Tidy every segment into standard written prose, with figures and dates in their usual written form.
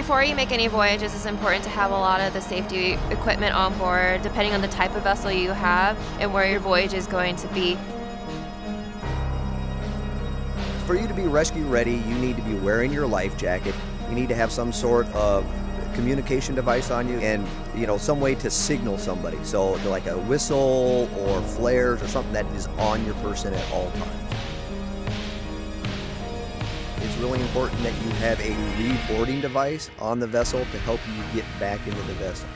Before you make any voyages, it's important to have a lot of the safety equipment on board, depending on the type of vessel you have and where your voyage is going to be. For you to be rescue ready, you need to be wearing your life jacket. You need to have some sort of communication device on you and, some way to signal somebody. So like a whistle or flares or something that is on your person at all times. It's really important that you have a reboarding device on the vessel to help you get back into the vessel.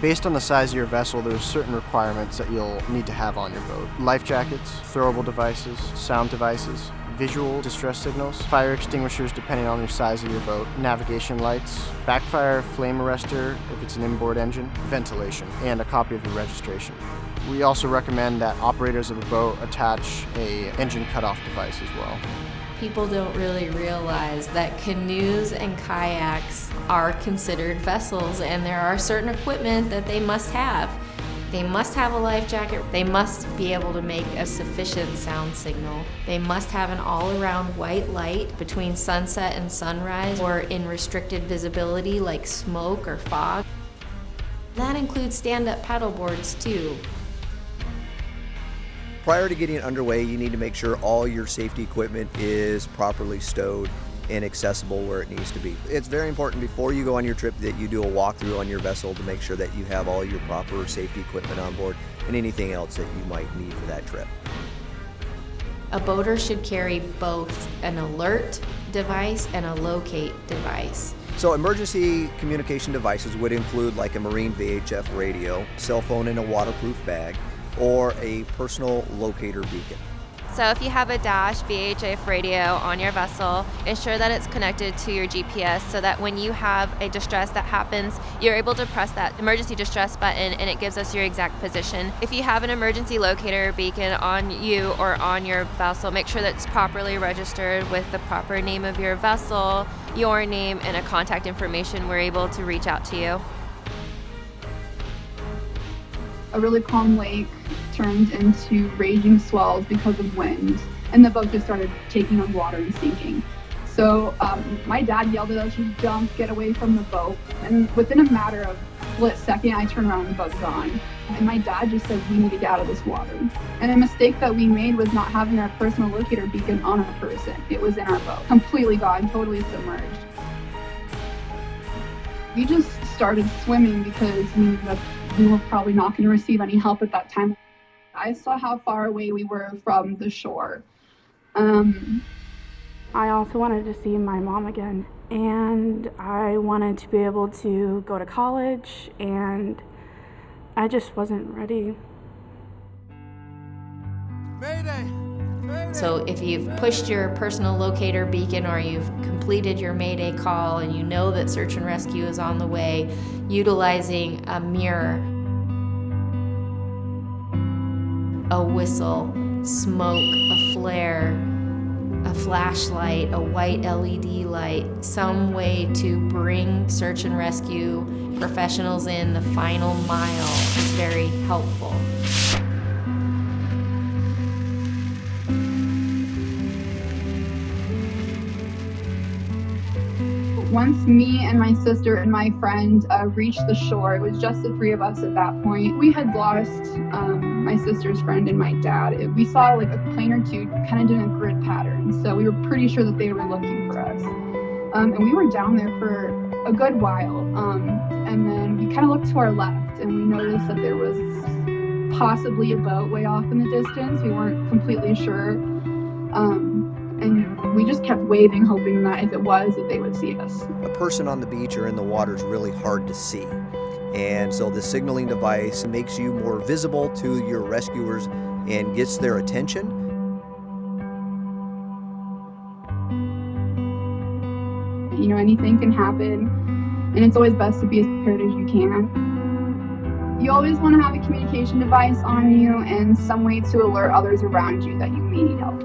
Based on the size of your vessel, there's certain requirements that you'll need to have on your boat. Life jackets, throwable devices, sound devices, visual distress signals, fire extinguishers depending on your size of your boat, navigation lights, backfire flame arrestor if it's an inboard engine, ventilation, and a copy of your registration. We also recommend that operators of a boat attach a engine cutoff device as well. People don't really realize that canoes and kayaks are considered vessels, and there are certain equipment that they must have. They must have a life jacket. They must be able to make a sufficient sound signal. They must have an all-around white light between sunset and sunrise or in restricted visibility like smoke or fog. That includes stand-up paddle boards too. Prior to getting underway, you need to make sure all your safety equipment is properly stowed and accessible where it needs to be. It's very important before you go on your trip that you do a walkthrough on your vessel to make sure that you have all your proper safety equipment on board and anything else that you might need for that trip. A boater should carry both an alert device and a locate device. So emergency communication devices would include like a marine VHF radio, cell phone in a waterproof bag, or a personal locator beacon. So if you have a Dash VHF radio on your vessel, ensure that it's connected to your GPS so that when you have a distress that happens, you're able to press that emergency distress button and it gives us your exact position. If you have an emergency locator beacon on you or on your vessel, make sure that it's properly registered with the proper name of your vessel, your name, and a contact information. We're able to reach out to you. A really calm lake turned into raging swells because of wind, and the boat just started taking on water and sinking. So my dad yelled at us to jump, get away from the boat, and within a matter of a split second, I turned around and the boat's gone. And my dad just said, we need to get out of this water. And a mistake that we made was not having our personal locator beacon on our person. It was in our boat, completely gone, totally submerged. We just started swimming because we knew that we were probably not going to receive any help at that time. I saw how far away we were from the shore. I also wanted to see my mom again, and I wanted to be able to go to college, and I just wasn't ready. Mayday! Mayday! So if you've pushed your personal locator beacon or you've completed your Mayday call and you know that search and rescue is on the way, utilizing a mirror, a whistle, smoke, a flare, a flashlight, a white LED light, some way to bring search and rescue professionals in the final mile is very helpful. Once me and my sister and my friend reached the shore, it was just the three of us at that point. We had lost my sister's friend and my dad. We saw like a plane or two kind of doing a grid pattern, so we were pretty sure that they were looking for us. And we were down there for a good while, and then we kind of looked to our left and we noticed that there was possibly a boat way off in the distance. We weren't completely sure. And we just kept waving, hoping that if it was, that they would see us. A person on the beach or in the water is really hard to see. And so the signaling device makes you more visible to your rescuers and gets their attention. You know, anything can happen, and it's always best to be as prepared as you can. You always want to have a communication device on you and some way to alert others around you that you may need help.